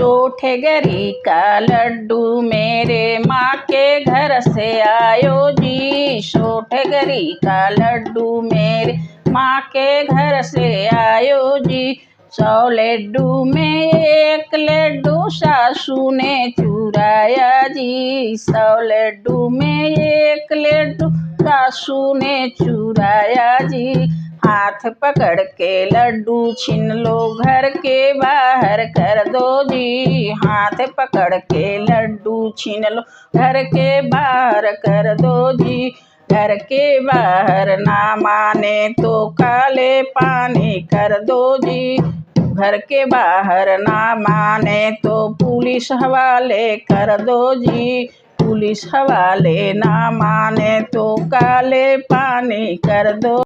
ठेगरी का लड्डू मेरे माँ के घर से आयो जी। ठेगरी का लड्डू मेरे माँ के घर से आयो जी। 100 लड्डू में 1 लड्डू सासू ने चुराया जी। 100 लड्डू में 1 लड्डू सासू ने चुराया जी। हाथ पकड़ के लड्डू छीन लो, घर के बाहर कर दो जी। हाथ पकड़ के लड्डू छीन लो, घर के बाहर कर दो जी। घर के बाहर ना माने तो काले पानी कर दो जी। घर के बाहर ना माने तो पुलिस हवाले कर दो जी। पुलिस हवाले ना माने तो काले पानी कर दो।